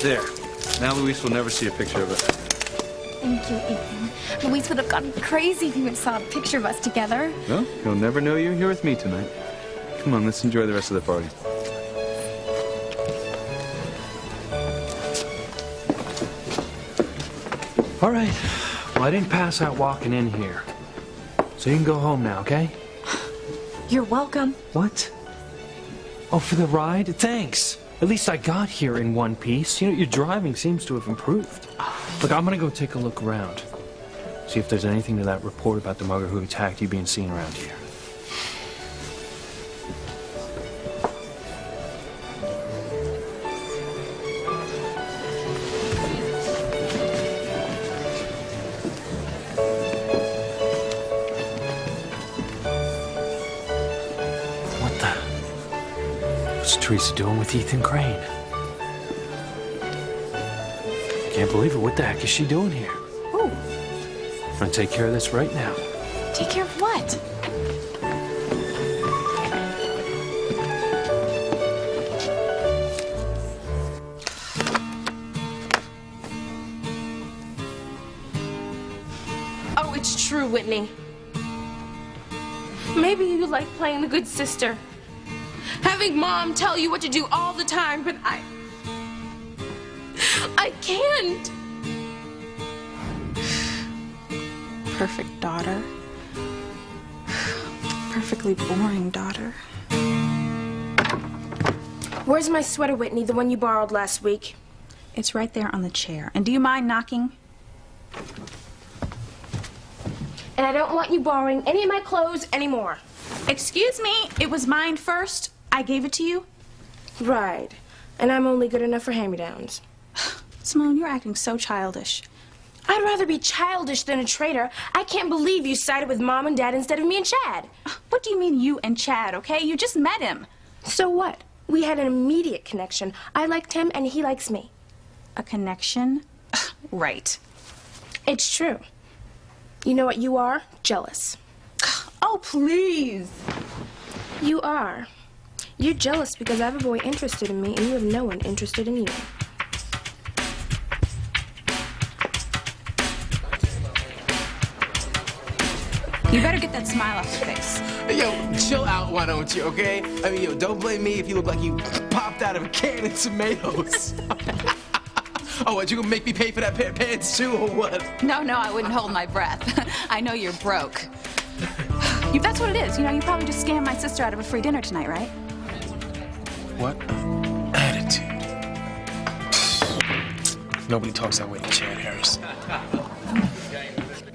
There. Now Luis will never see a picture of it. Thank you, Ethan. Luis would have gone crazy if he would have saw a picture of us together. Well, he'll never know you're here with me tonight. Come on, let's enjoy the rest of the party. All right. Well, I didn't pass out walking in here. So you can go home now, okay? You're welcome. What? Oh, for the ride? Thanks. At least I got here in one piece. You know, your driving seems to have improved. Look, I'm gonna go take a look around. See if there's anything to that report about the mugger who attacked you being seen around here. What's Teresa doing with Ethan Crane? Can't believe it. What the heck is she doing here? Who? I'm gonna take care of this right now. Take care of what? Oh, it's true, Whitney. Maybe you like playing the good sister. Having Mom tell you what to do all the time, but I can't. Perfect daughter. Perfectly boring daughter. Where's my sweater, Whitney, the one you borrowed last week? It's right there on the chair. And do you mind knocking? And I don't want you borrowing any of my clothes anymore. Excuse me, it was mine first. I gave it to you. Right. And I'm only good enough for hand-me-downs. Simone, you're acting so childish. I'd rather be childish than a traitor. I can't believe you sided with Mom and Dad instead of me and Chad. What do you mean you and Chad, okay? You just met him. So what? We had an immediate connection. I liked him and he likes me. A connection? Right. It's true. You know what you are? Jealous. Oh, please. You are. You're jealous because I have a boy interested in me and you have no one interested in you. You better get that smile off your face. Yo, chill out, why don't you, okay? I mean, yo, don't blame me if you look like you popped out of a can of tomatoes. Oh, what, you gonna make me pay for that pair of pants too, or what? No, I wouldn't hold my breath. I know you're broke. That's what it is. You know, you probably just scammed my sister out of a free dinner tonight, right? What attitude? Nobody talks that way to Chad Harris.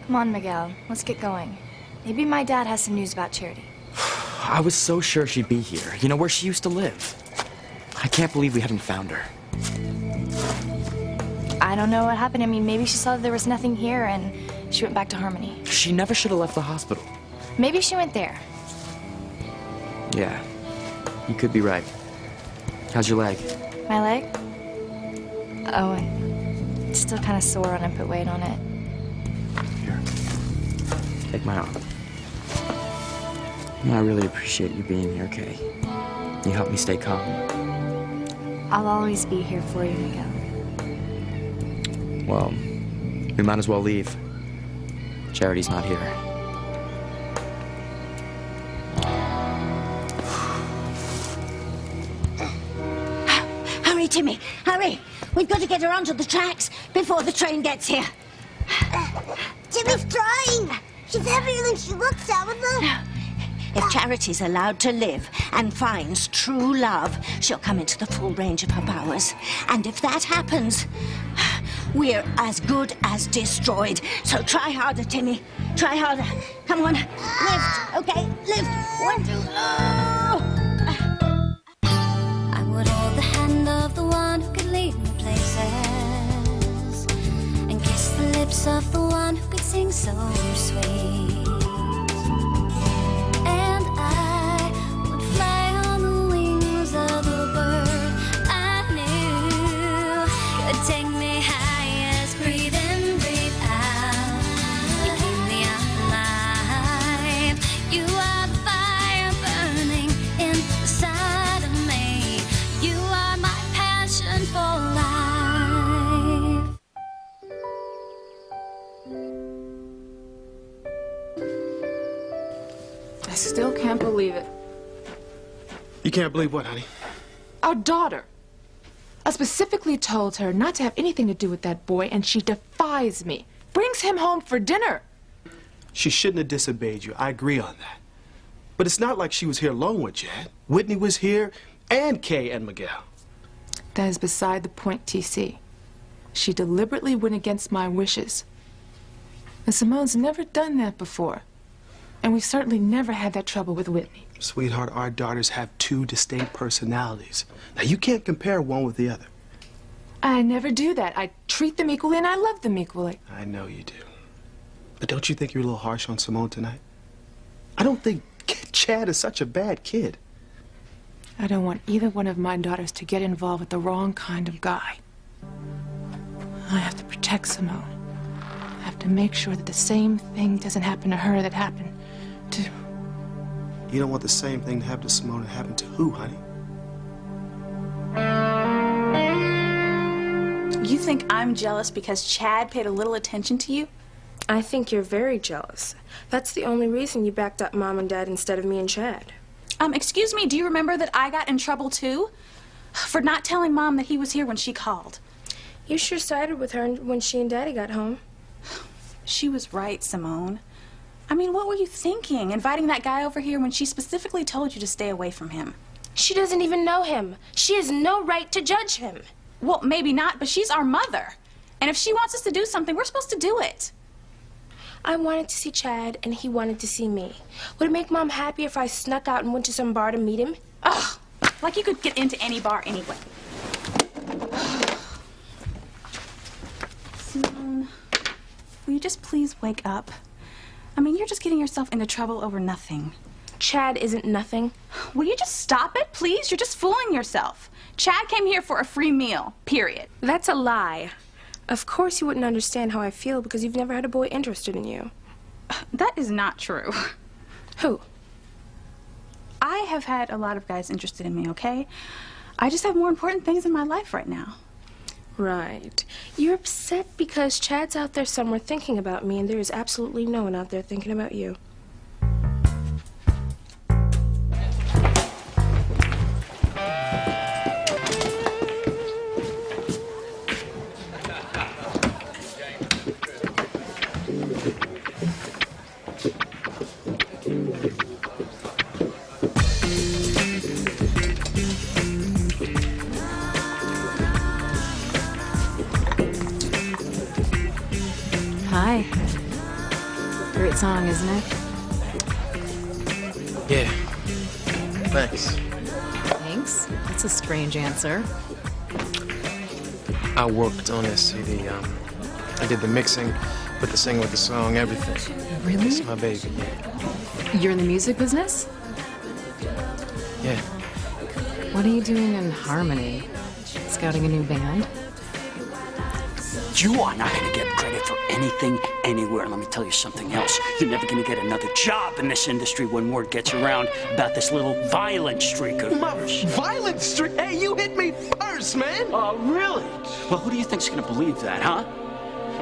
Come on, Miguel. Let's get going. Maybe my dad has some news about Charity. I was so sure she'd be here. You know, where she used to live. I can't believe we haven't found her. I don't know what happened. I mean, maybe she saw that there was nothing here and she went back to Harmony. She never should have left the hospital. Maybe she went there. Yeah, you could be right. How's your leg? My leg? Oh, it's still kind of sore when I put weight on it. Here, take my arm. I really appreciate you being here, Kay. You helped me stay calm. I'll always be here for you, Miguel. Well, we might as well leave. Charity's not here. Hurry, Timmy, hurry. We've got to get her onto the tracks before the train gets here. Timmy's trying. She's heavier than she looks, Tabitha. If Charity's allowed to live and finds true love, she'll come into the full range of her powers. And if that happens, we're as good as destroyed. So try harder, Timmy. Try harder. Come on. Lift. Okay, lift. 1, 2. Oh. I would hold the hand of the one who could lead me places and kiss the lips of the one who could sing so sweet. And I would fly on the wings of the bird I knew could take me highest. Breathe in, breathe out. You keep me alive. You are the fire burning I still can't believe it. You can't believe what, honey? Our daughter. I specifically told her not to have anything to do with that boy, and she defies me. Brings him home for dinner. She shouldn't have disobeyed you. I agree on that. But it's not like she was here alone with Chad. Whitney was here, and Kay and Miguel. That is beside the point, TC. She deliberately went against my wishes. And Simone's never done that before. And we've certainly never had that trouble with Whitney. Sweetheart, our daughters have two distinct personalities. Now, you can't compare one with the other. I never do that. I treat them equally and I love them equally. I know you do. But don't you think you're a little harsh on Simone tonight? I don't think Chad is such a bad kid. I don't want either one of my daughters to get involved with the wrong kind of guy. I have to protect Simone. I have to make sure that the same thing doesn't happen to her that happened to... You don't want the same thing to happen to Simone and happen to who, honey? You think I'm jealous because Chad paid a little attention to you? I think you're very jealous. That's the only reason you backed up Mom and Dad instead of me and Chad. Excuse me, do you remember that I got in trouble too? For not telling Mom that he was here when she called. You sure sided with her when she and Daddy got home. She was right, Simone. I mean, what were you thinking, inviting that guy over here when she specifically told you to stay away from him? She doesn't even know him. She has no right to judge him. Well, maybe not, but she's our mother. And if she wants us to do something, we're supposed to do it. I wanted to see Chad, and he wanted to see me. Would it make Mom happy if I snuck out and went to some bar to meet him? Ugh, like you could get into any bar anyway. Simone, will you just please wake up? I mean, you're just getting yourself into trouble over nothing. Chad isn't nothing. Will you just stop it, please? You're just fooling yourself. Chad came here for a free meal, period. That's a lie. Of course you wouldn't understand how I feel because you've never had a boy interested in you. That is not true. Who? I have had a lot of guys interested in me, okay? I just have more important things in my life right now. Right. You're upset because Chad's out there somewhere thinking about me and there is absolutely no one out there thinking about you. Hi. Great song, isn't it? Yeah. Thanks. Thanks. That's a strange answer. I worked on this CD. I did the mixing, put the singer with the song, everything. Really? It's my baby, yeah. You're in the music business? Yeah. What are you doing in Harmony? Scouting a new band? You are not going to get credit for anything, anywhere. Let me tell you something else. You're never going to get another job in this industry when word gets around about this little violent streak of yours. Violent streak? Hey, you hit me first, man! Oh, really? Well, who do you think's going to believe that, huh?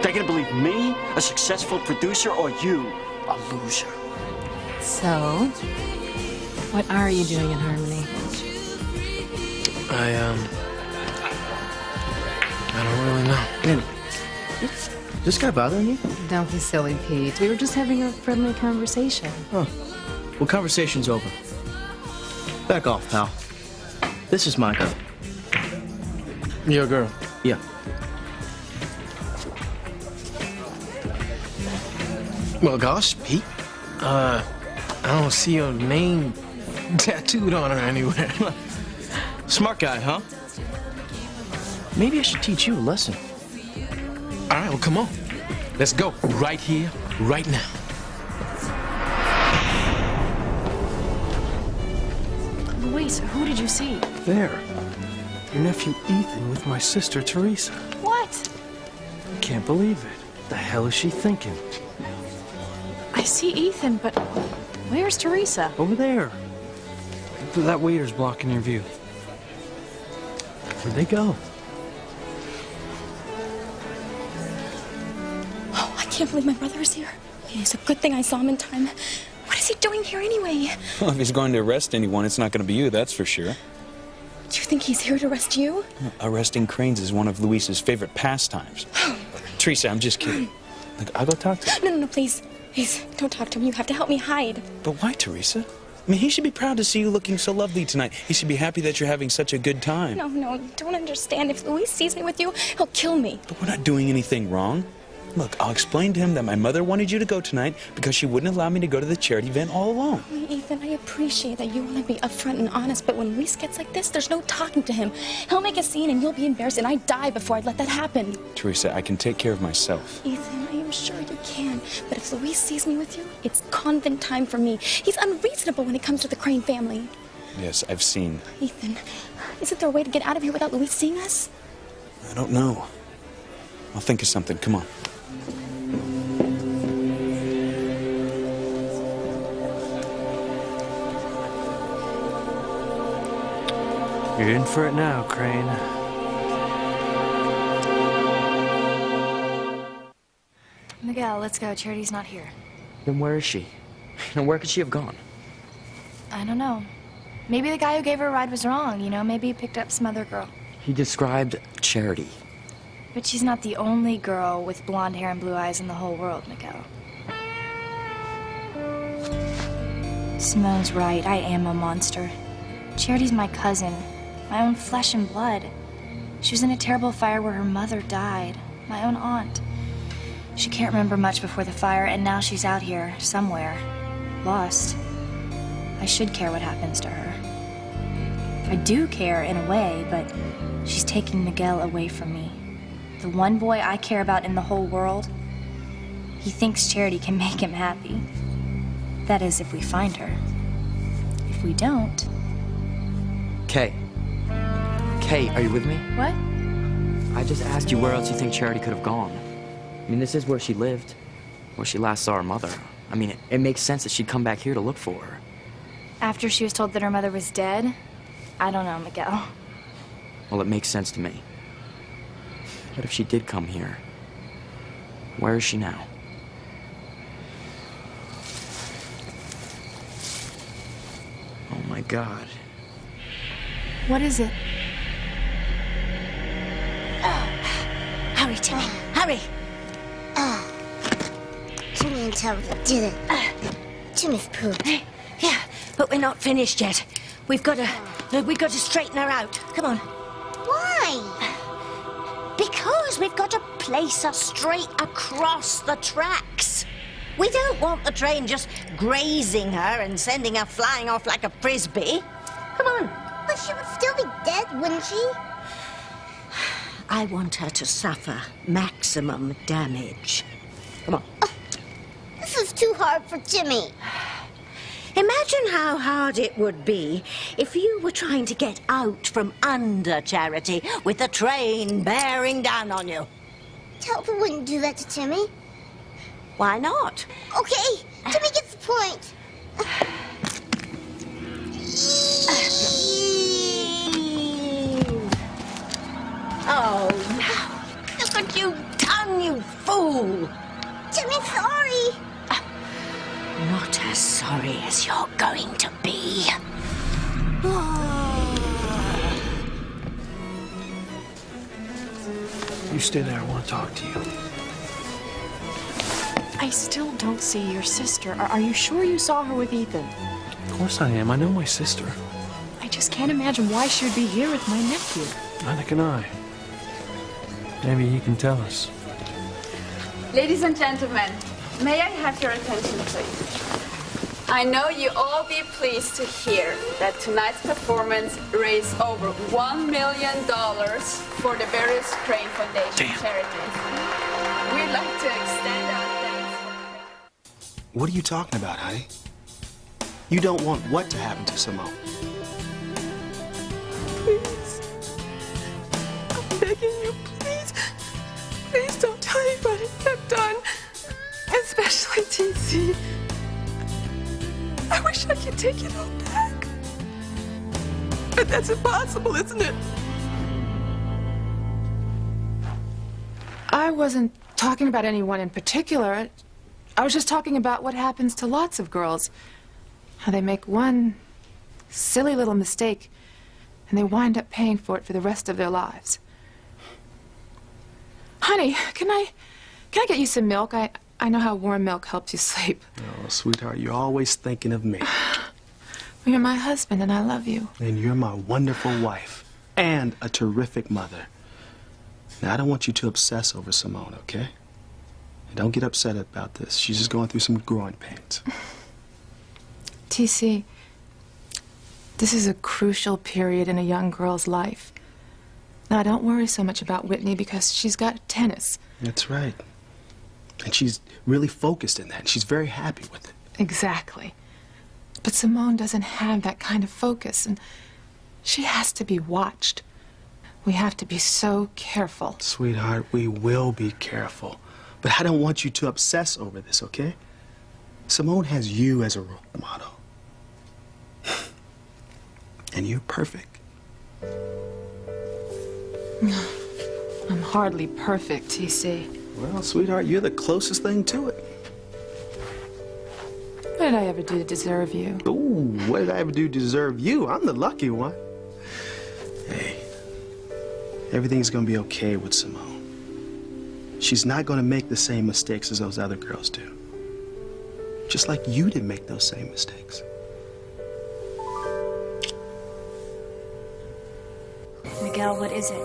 They're going to believe me, a successful producer, or you, a loser? So, what are you doing in Harmony? I don't really know. Man, is this guy bothering you? Don't be silly, Pete. We were just having a friendly conversation. Oh. Well, conversation's over. Back off, pal. This is my girl. Your girl? Yeah. Well, gosh, Pete. I don't see your name tattooed on her anywhere. Smart guy, huh? Maybe I should teach you a lesson. All right, well, come on. Let's go. Right here, right now. Luis, who did you see? There. Your nephew Ethan with my sister Teresa. What? Can't believe it. The hell is she thinking? I see Ethan, but where's Teresa? Over there. That waiter's blocking your view. Where'd they go? Oh, I can't believe my brother is here. It's a good thing I saw him in time. What is he doing here anyway? Well, if he's going to arrest anyone, it's not going to be you, that's for sure. Do you think he's here to arrest you? Arresting cranes is one of Luis's favorite pastimes. Teresa, I'm just kidding. Look, I'll go talk to him. No, please. Please, don't talk to him. You have to help me hide. But why, Teresa? I mean, he should be proud to see you looking so lovely tonight. He should be happy that you're having such a good time. No, you don't understand. If Luis sees me with you, he'll kill me. But we're not doing anything wrong. Look, I'll explain to him that my mother wanted you to go tonight because she wouldn't allow me to go to the charity event all alone. Ethan, I appreciate that you want to be upfront and honest, but when Luis gets like this, there's no talking to him. He'll make a scene and you'll be embarrassed, and I'd die before I'd let that happen. Teresa, I can take care of myself. Ethan, I am sure you can, but if Luis sees me with you, it's convent time for me. He's unreasonable when it comes to the Crane family. Yes, I've seen. Ethan, isn't there a way to get out of here without Luis seeing us? I don't know. I'll think of something. Come on. You're in for it now, Crane. Miguel, let's go. Charity's not here. Then where is she? And where could she have gone? I don't know. Maybe the guy who gave her a ride was wrong, you know? Maybe he picked up some other girl. He described Charity. But she's not the only girl with blonde hair and blue eyes in the whole world, Miguel. Simone's right. I am a monster. Charity's my cousin. My own flesh and blood. She was in a terrible fire where her mother died. My own aunt. She can't remember much before the fire, and now she's out here, somewhere. Lost. I should care what happens to her. I do care in a way, but she's taking Miguel away from me. The one boy I care about in the whole world. He thinks Charity can make him happy. That is, if we find her. If we don't... Kay. Kay, are you with me? What? I just asked you where else you think Charity could have gone. I mean, this is where she lived, where she last saw her mother. I mean, it makes sense that she'd come back here to look for her. After she was told that her mother was dead? I don't know, Miguel. Well, it makes sense to me. But if she did come here, where is she now? Oh, my God. What is it? Hurry, Timmy, hurry! Timmy and Tabitha did it. Timmy's pooped. Yeah, but we're not finished yet. We've got to straighten her out. Come on. Why? Because we've got to place her straight across the tracks. We don't want the train just grazing her and sending her flying off like a frisbee. Come on. But she would still be dead, wouldn't she? I want her to suffer maximum damage. Come on. This is too hard for Timmy. Imagine how hard it would be if you were trying to get out from under Charity with the train bearing down on you. Tabitha wouldn't do that to Timmy. Why not? Okay, Timmy gets the point. Oh, no. Look what you've done, you fool. Timmy, sorry. Not as sorry as you're going to be. You stay there. I want to talk to you. I still don't see your sister. Are you sure you saw her with Ethan? Of course I am. I know my sister. I just can't imagine why she would be here with my nephew. Neither can I. Maybe he can tell us. Ladies and gentlemen, may I have your attention, please? I know you all be pleased to hear that tonight's performance raised over $1 million for the various Crane Foundation charities. We'd like to extend our thanks. What are you talking about, honey? You don't want what to happen to Simone? Please. I'm begging you, please. Please don't tell anybody what I've done. Especially TC. I wish I could take it all back. But that's impossible, isn't it? I wasn't talking about anyone in particular. I was just talking about what happens to lots of girls. How they make one silly little mistake and they wind up paying for it for the rest of their lives. Honey, can I get you some milk? I know how warm milk helps you sleep. Oh, sweetheart, you're always thinking of me. You're my husband and I love you. And you're my wonderful wife and a terrific mother. Now, I don't want you to obsess over Simone, okay? And don't get upset about this. She's just going through some growing pains. TC, this is a crucial period in a young girl's life. Now, don't worry so much about Whitney because she's got tennis. That's right. And she's really focused in that, and she's very happy with it. Exactly. But Simone doesn't have that kind of focus, and she has to be watched. We have to be so careful. Sweetheart, we will be careful. But I don't want you to obsess over this, okay? Simone has you as a role model. And you're perfect. I'm hardly perfect, TC. Well, sweetheart, you're the closest thing to it. What did I ever do to deserve you? Ooh, what did I ever do to deserve you? I'm the lucky one. Hey, everything's gonna be okay with Simone. She's not gonna make the same mistakes as those other girls do. Just like you didn't make those same mistakes. Miguel, what is it?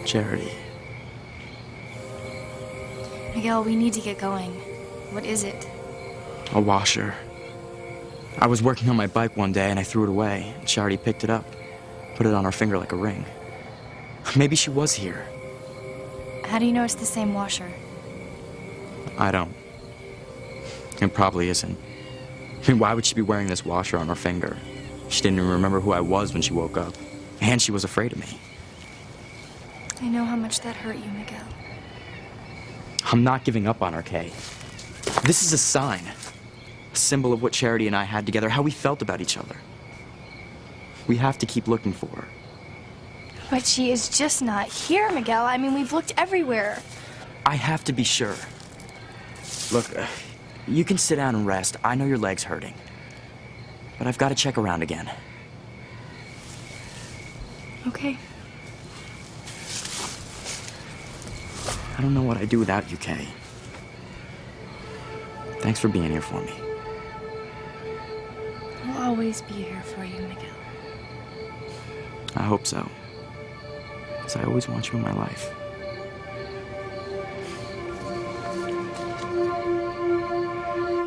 Charity. Miguel, we need to get going. What is it? A washer. I was working on my bike one day and I threw it away. Charity picked it up, put it on her finger like a ring. Maybe she was here. How do you know it's the same washer? I don't. It probably isn't. I mean, why would she be wearing this washer on her finger? She didn't even remember who I was when she woke up. And she was afraid of me. I know how much that hurt you, Miguel. I'm not giving up on her, Kay. This is a sign. A symbol of what Charity and I had together, how we felt about each other. We have to keep looking for her. But she is just not here, Miguel. I mean, we've looked everywhere. I have to be sure. Look, you can sit down and rest. I know your leg's hurting. But I've got to check around again. Okay. I don't know what I'd do without you, Kay. Thanks for being here for me. I'll always be here for you, Miguel. I hope so. Because I always want you in my life.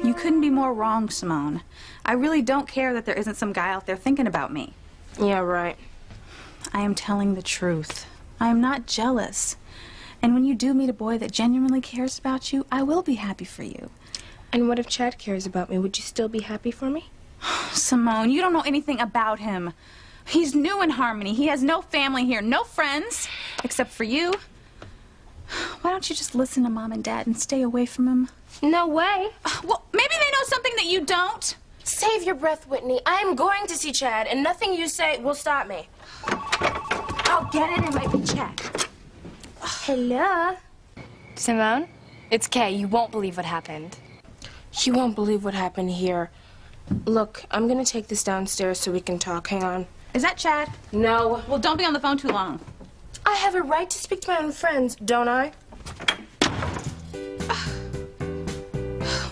You couldn't be more wrong, Simone. I really don't care that there isn't some guy out there thinking about me. Yeah, right. I am telling the truth. I am not jealous. And when you do meet a boy that genuinely cares about you, I will be happy for you. And what if Chad cares about me? Would you still be happy for me? Simone, you don't know anything about him. He's new in Harmony. He has no family here, no friends, except for you. Why don't you just listen to Mom and Dad and stay away from him? No way. Well, maybe they know something that you don't. Save your breath, Whitney. I am going to see Chad, and nothing you say will stop me. I'll get it. It might be Chad. Hello? Simone? It's Kay. You won't believe what happened. You won't believe what happened here. Look, I'm gonna take this downstairs so we can talk. Hang on. Is that Chad? No. Well, don't be on the phone too long. I have a right to speak to my own friends, don't I?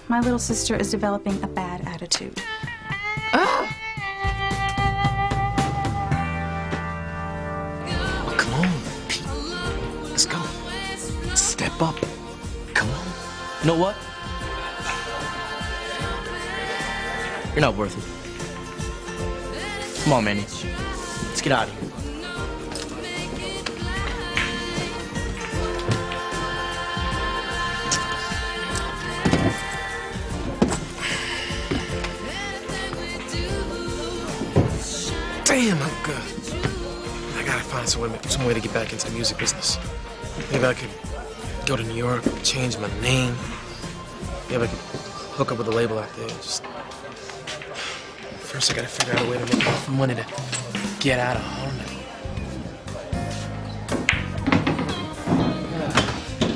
My little sister is developing a bad attitude. Oh, come on, Pete. Let's go. Step up. Come on. You know what? You're not worth it. Come on, Manny. Let's get out of here. Damn, I'm good. I gotta find some way to get back into the music business. Maybe I could go to New York, change my name. Maybe I could hook up with a label out there. Just first, I gotta figure out a way to make enough money to get out of Harmony.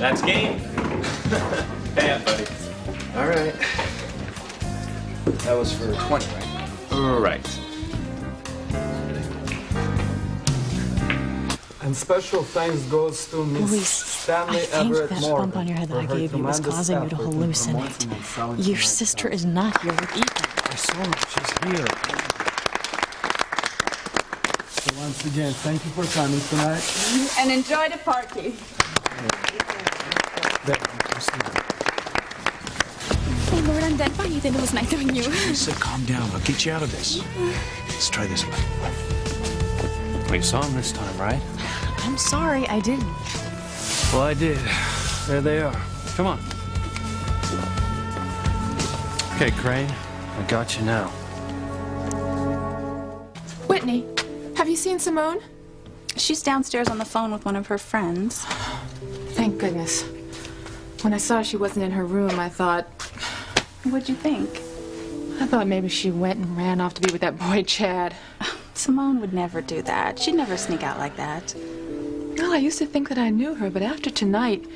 That's game. Hey, buddy. All right. That was for 20, right? Right. And special thanks goes to Miss Louise, Stanley I think Everett that Morgan bump on your head that I for her gave you was tremendous causing you to effort in hallucinate. promoting and selling Your tonight's sister show. is not here with Ethan. I saw her. She's here. So once again, thank you for coming tonight. And enjoy the party. Oh, Lord, I'm dead by Ethan. It was nice knowing you. Lisa, calm down. I'll get you out of this. Let's try this way. Well, you saw him this time, right? I'm sorry, I didn't. Well, I did. There they are. Come on. Okay, Crane. I got you now. Whitney, have you seen Simone? She's downstairs on the phone with one of her friends. Thank goodness. When I saw she wasn't in her room, I thought... What'd you think? I thought maybe she went and ran off to be with that boy, Chad. Simone would never do that. She'd never sneak out like that. Well, I used to think that I knew her, but after tonight...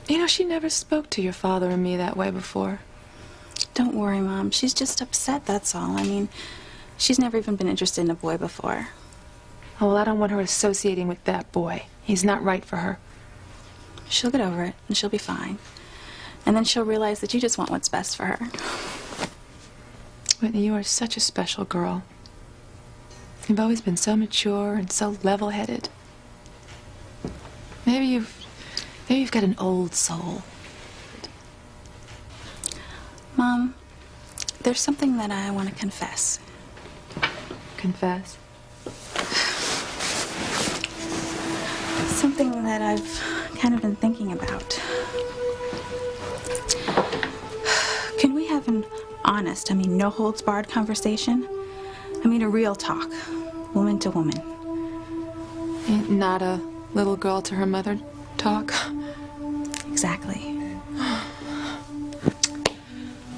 You know, she never spoke to your father and me that way before. Don't worry, Mom. She's just upset, that's all. I mean, she's never even been interested in a boy before. Oh, well, I don't want her associating with that boy. He's not right for her. She'll get over it, and she'll be fine. And then she'll realize that you just want what's best for her. Whitney, you are such a special girl. You've always been so mature and so level-headed. Maybe you've got an old soul. Mom, there's something that I want to confess. Confess? Something that I've kind of been thinking about. Can we have an honest, no holds barred conversation? I mean a real talk, woman to woman. Ain't not a little girl to her mother talk? Exactly.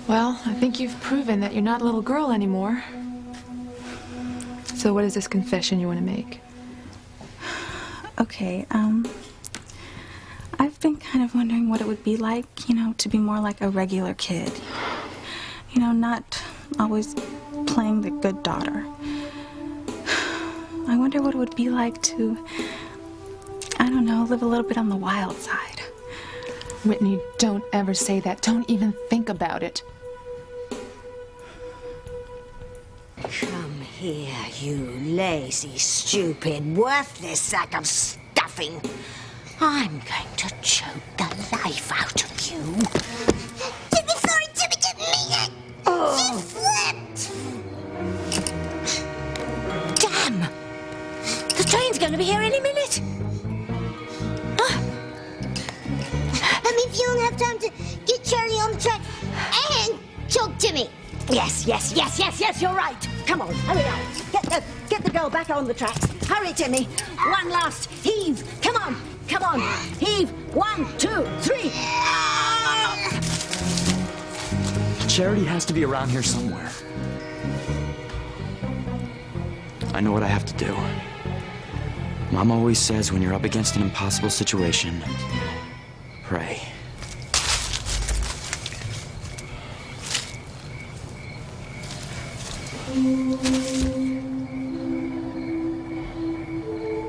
Well, I think you've proven that you're not a little girl anymore. So what is this confession you want to make? Okay, I've been kind of wondering what it would be like, to be more like a regular kid. Not always playing the good daughter. I wonder what it would be like to, I don't know, live a little bit on the wild side. Whitney, don't ever say that. Don't even think about it. Come here, you lazy, stupid, worthless sack of stuffing. I'm going to choke the life out of you. Jimmy, sorry, Jimmy didn't mean it. Oh. She slipped. Damn! The train's going to be here any minute. That means you don't have time to get Charlie on the track and choke Jimmy. Yes, you're right. Come on, hurry up. Get the girl back on the tracks. Hurry, Timmy. One last heave. Come on. Heave. 1, 2, 3. Charity has to be around here somewhere. I know what I have to do. Mom always says when you're up against an impossible situation, pray.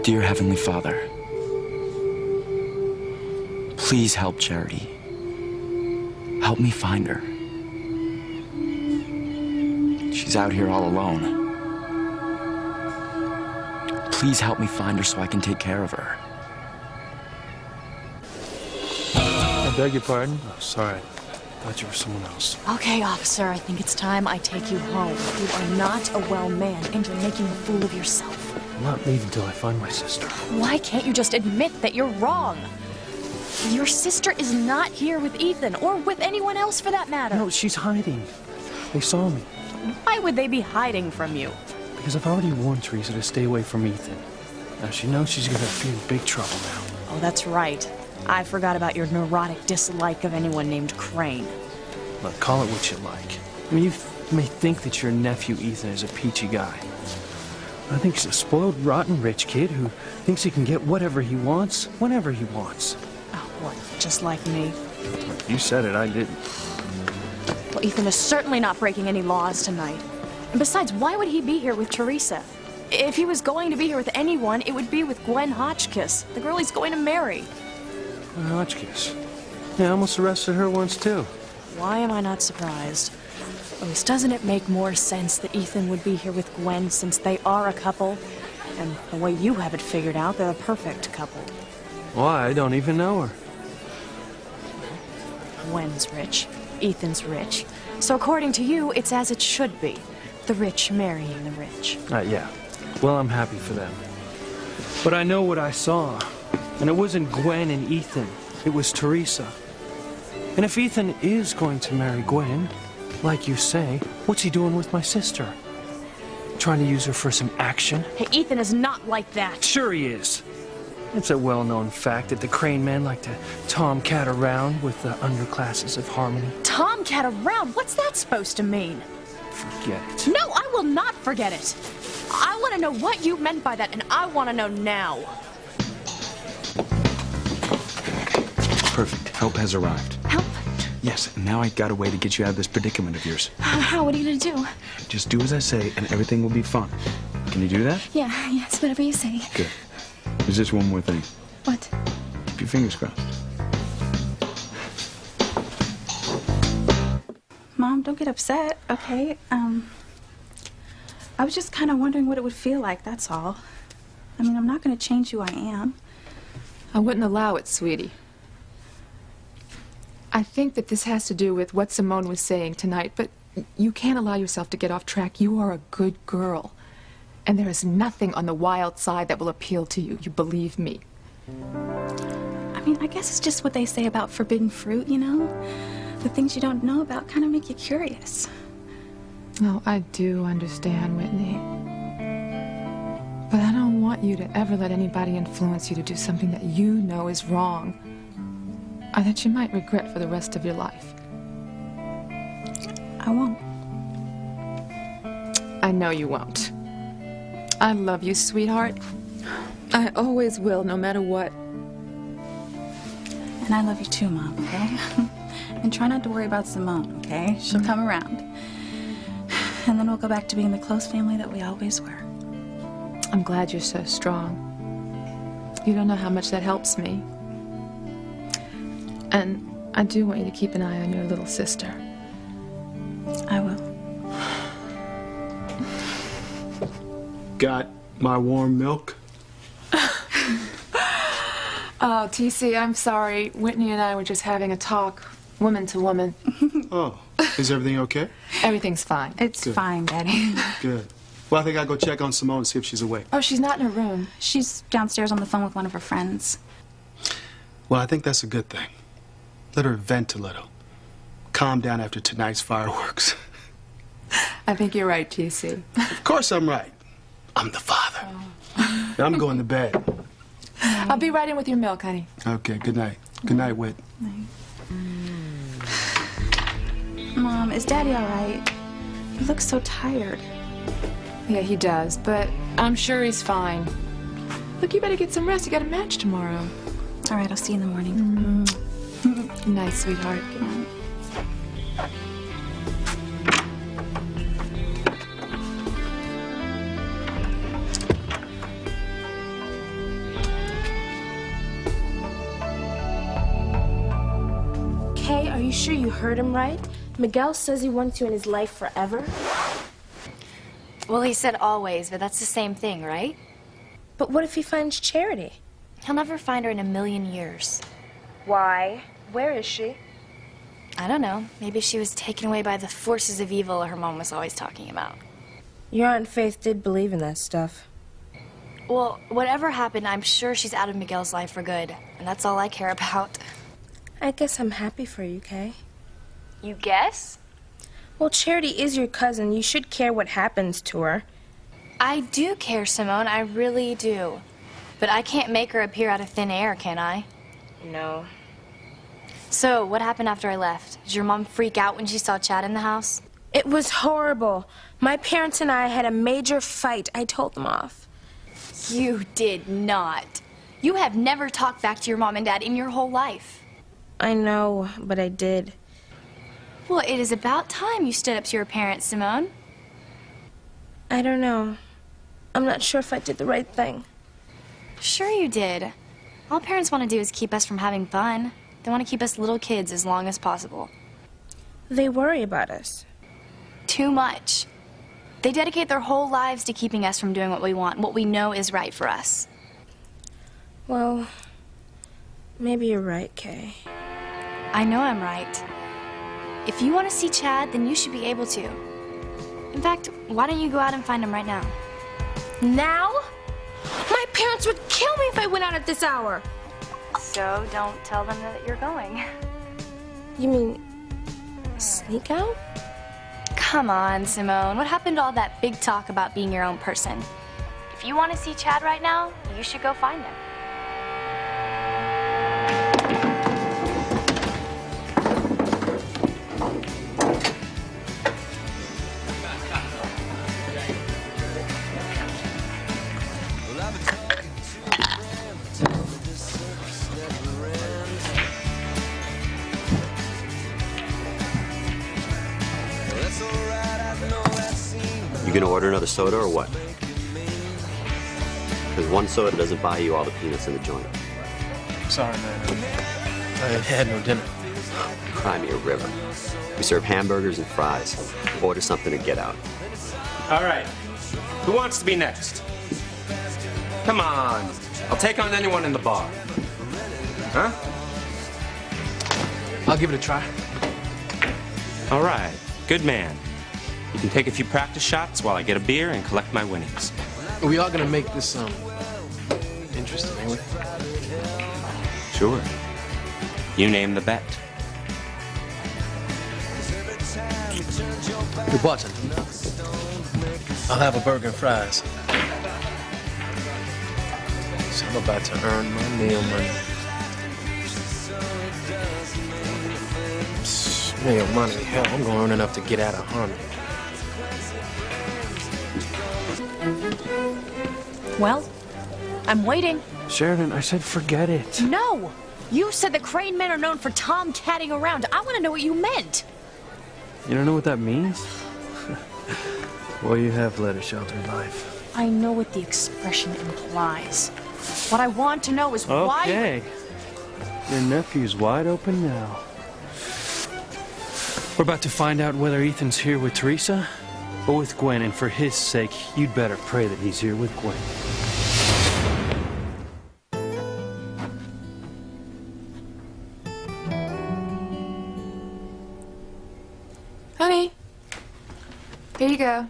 Dear Heavenly Father, please help Charity. Help me find her. She's out here all alone. Please help me find her so I can take care of her. I beg your pardon? Oh, sorry. Thought you were someone else. Okay, officer, I think it's time I take you home. You are not a well man, and you're making a fool of yourself. I'm not leaving until I find my sister. Why can't you just admit that you're wrong? Your sister is not here with Ethan, or with anyone else for that matter. No, she's hiding. They saw me. Why would they be hiding from you? Because I've already warned Teresa to stay away from Ethan. Now she knows she's gonna be in big trouble now. Oh, that's right. I forgot about your neurotic dislike of anyone named Crane. Look, call it what you like. I mean, you may think that your nephew Ethan is a peachy guy. I think he's a spoiled, rotten rich kid who thinks he can get whatever he wants, whenever he wants. Oh, what? Just like me. You said it, I didn't. Well, Ethan is certainly not breaking any laws tonight. And besides, why would he be here with Teresa? If he was going to be here with anyone, it would be with Gwen Hotchkiss, the girl he's going to marry. Hotchkiss? Yeah, I almost arrested her once, too. Why am I not surprised? At least, doesn't it make more sense that Ethan would be here with Gwen since they are a couple? And the way you have it figured out, they're a perfect couple. Why? I don't even know her. Gwen's rich. Ethan's rich. So according to you, it's as it should be. The rich marrying the rich. Yeah. Well, I'm happy for them. But I know what I saw. And it wasn't Gwen and Ethan. It was Teresa. And if Ethan is going to marry Gwen, like you say, what's he doing with my sister? Trying to use her for some action? Hey, Ethan is not like that. Sure he is. It's a well-known fact that the Crane men like to tomcat around with the underclasses of Harmony. Tomcat around? What's that supposed to mean? Forget it. No, I will not forget it. I want to know what you meant by that, and I want to know now. Perfect. Help has arrived. Help? Yes, and now I got a way to get you out of this predicament of yours. How? What are you gonna do? Just do as I say, and everything will be fine. Can you do that? Yeah, it's whatever you say. Good. There's just one more thing. What? Keep your fingers crossed. Mom, don't get upset, okay? I was just kind of wondering what it would feel like, that's all. I mean, I'm not going to change who I am. I wouldn't allow it, sweetie. I think that this has to do with what Simone was saying tonight, but you can't allow yourself to get off track. You are a good girl. And there is nothing on the wild side that will appeal to you. You believe me. I mean, I guess it's just what they say about forbidden fruit, you know? The things you don't know about kind of make you curious. No, I do understand, Whitney. But I don't want you to ever let anybody influence you to do something that you know is wrong, or that you might regret for the rest of your life. I won't. I know you won't. I love you, sweetheart. I always will, no matter what. And I love you too, Mom, okay? And try not to worry about Simone, okay? She'll come around. And then we'll go back to being the close family that we always were. I'm glad you're so strong. You don't know how much that helps me. And I do want you to keep an eye on your little sister. I will. Got my warm milk? Oh, TC, I'm sorry. Whitney and I were just having a talk, woman to woman. Oh, is everything okay? Everything's fine. It's fine, Daddy. Good. Well, I think I'll go check on Simone and see if she's awake. Oh, she's not in her room. She's downstairs on the phone with one of her friends. Well, I think that's a good thing. Let her vent a little. Calm down after tonight's fireworks. I think you're right, TC. Of course I'm right. I'm the father. Oh. Now I'm going to bed. I'll be right in with your milk, honey. Okay, good night. Good night, Whit. Mom, is Daddy all right? He looks so tired. Yeah, he does, but I'm sure he's fine. Look, you better get some rest. You got a match tomorrow. All right, I'll see you in the morning. Good night, sweetheart. Good night. Kay, are you sure you heard him right? Miguel says he wants you in his life forever. Well, he said always, but that's the same thing, right? But what if he finds Charity? He'll never find her in a million years. Why? Where is she? I don't know. Maybe she was taken away by the forces of evil her mom was always talking about. Your Aunt Faith did believe in that stuff. Well, whatever happened, I'm sure she's out of Miguel's life for good. And that's all I care about. I guess I'm happy for you, Kay. You guess? Well, Charity is your cousin. You should care what happens to her. I do care, Simone. I really do. But I can't make her appear out of thin air, can I? No. So, what happened after I left? Did your mom freak out when she saw Chad in the house? It was horrible. My parents and I had a major fight. I told them off. You did not. You have never talked back to your mom and dad in your whole life. I know, but I did. Well, it is about time you stood up to your parents, Simone. I don't know. I'm not sure if I did the right thing. Sure you did. All parents want to do is keep us from having fun. They want to keep us little kids as long as possible. They worry about us. Too much. They dedicate their whole lives to keeping us from doing what we want, what we know is right for us. Well, maybe you're right, Kay. I know I'm right. If you want to see Chad, then you should be able to. In fact, why don't you go out and find him right now? Now? My parents would kill me if I went out at this hour. So don't tell them that you're going. You mean sneak out? Come on, Simone. What happened to all that big talk about being your own person? If you want to see Chad right now, you should go find him. You gonna order another soda or what? Because one soda doesn't buy you all the peanuts in the joint. Sorry, man. I had no dinner. Cry me a river. We serve hamburgers and fries. Order something and get out. All right. Who wants to be next? Come on. I'll take on anyone in the bar. Huh? I'll give it a try. All right. Good man. You can take a few practice shots while I get a beer and collect my winnings. We are gonna make this, interesting, ain't we? Sure. You name the bet. The button. I'll have a burger and fries. So I'm about to earn my meal money. Meal money? Hell, I'm gonna earn enough to get out of Harmony. Well, I'm waiting. Sheridan, I said forget it. No! You said the Crane men are known for tomcatting around. I want to know what you meant. You don't know what that means? Well, you have led a sheltered life. I know what the expression implies. What I want to know is why... Okay. Your nephew's wide open now. We're about to find out whether Ethan's here with Teresa or with Gwen, and for his sake, you'd better pray that he's here with Gwen. Honey, here you go.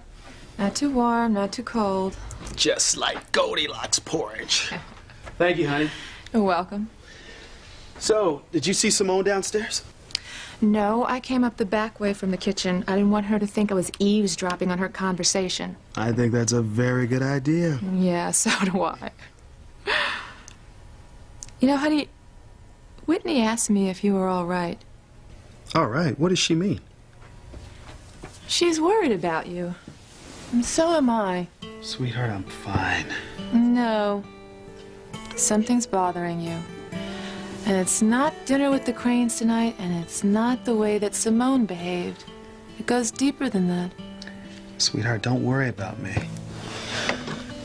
Not too warm, not too cold. Just like Goldilocks porridge. Thank you, honey. You're welcome. So, did you see Simone downstairs? No, I came up the back way from the kitchen. I didn't want her to think I was eavesdropping on her conversation. I think that's a very good idea. Yeah, so do I. You know, honey, Whitney asked me if you were all right. All right, what does she mean? She's worried about you. And so am I. Sweetheart, I'm fine. No. Something's bothering you. And it's not dinner with the Cranes tonight, and it's not the way that Simone behaved. It goes deeper than that. Sweetheart, don't worry about me.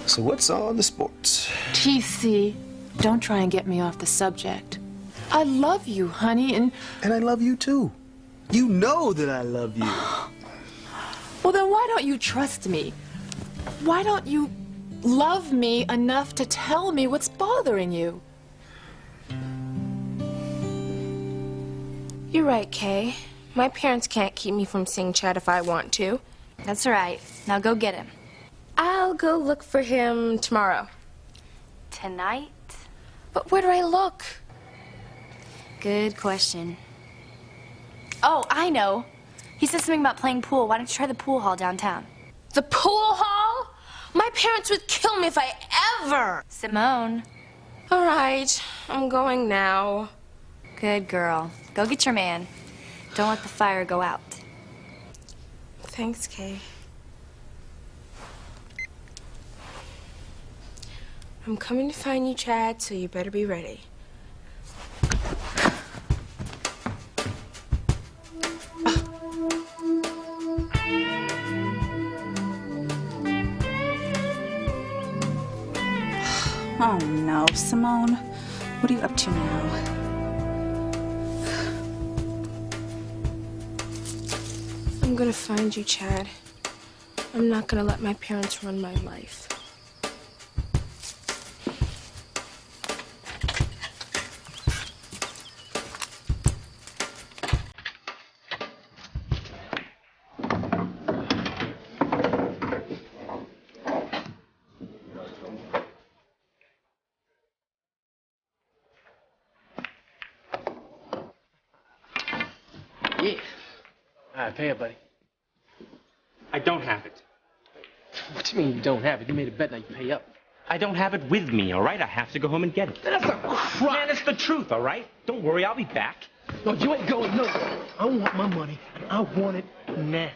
So what's on the sports? TC, don't try and get me off the subject. I love you, honey, and I love you too. You know that I love you. Well, then why don't you trust me? Why don't you love me enough to tell me what's bothering you? You're right, Kay. My parents can't keep me from seeing Chad if I want to. That's right. Now go get him. I'll go look for him tomorrow. Tonight? But where do I look? Good question. Oh, I know. He said something about playing pool. Why don't you try the pool hall downtown? The pool hall? My parents would kill me if I ever... Simone. All right, I'm going now. Good girl. Go get your man. Don't let the fire go out. Thanks, Kay. I'm coming to find you, Chad, so you better be ready. Oh no, Simone. What are you up to now? I'm gonna find you, Chad. I'm not gonna let my parents run my life. Yeah. All right, pay up, buddy. I don't have it. What do you mean you don't have it? You made a bet, now you pay up. I don't have it with me, all right? I have to go home and get it. That's a crap. Man, it's the truth, all right? Don't worry, I'll be back. No, you ain't going nowhere. I want my money, and I want it now.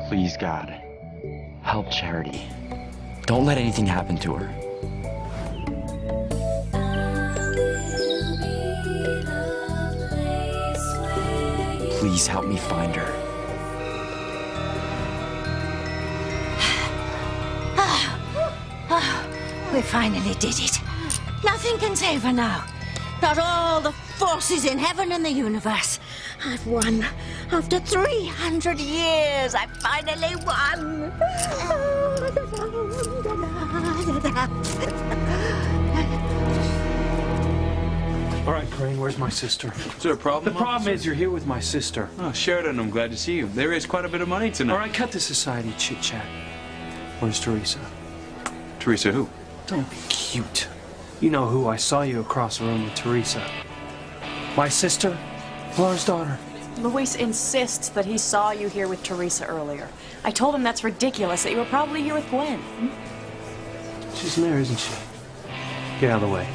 Please, God, help Charity. Don't let anything happen to her. Please help me find her. We finally did it. Nothing can save her now. Not all the forces in heaven and the universe. I've won. After 300 years, I finally won. All right, Crane, where's my sister? Is there a problem? The problem is you're here with my sister. Oh, Sheridan, I'm glad to see you. They raised quite a bit of money tonight. All right, cut the society chit-chat. Where's Teresa? Teresa who? Don't be cute. You know who. I saw you across the room with Teresa. My sister, Laura's daughter. Luis insists that he saw you here with Teresa earlier. I told him that's ridiculous, that you were probably here with Gwen. She's in there, isn't she? Get out of the way.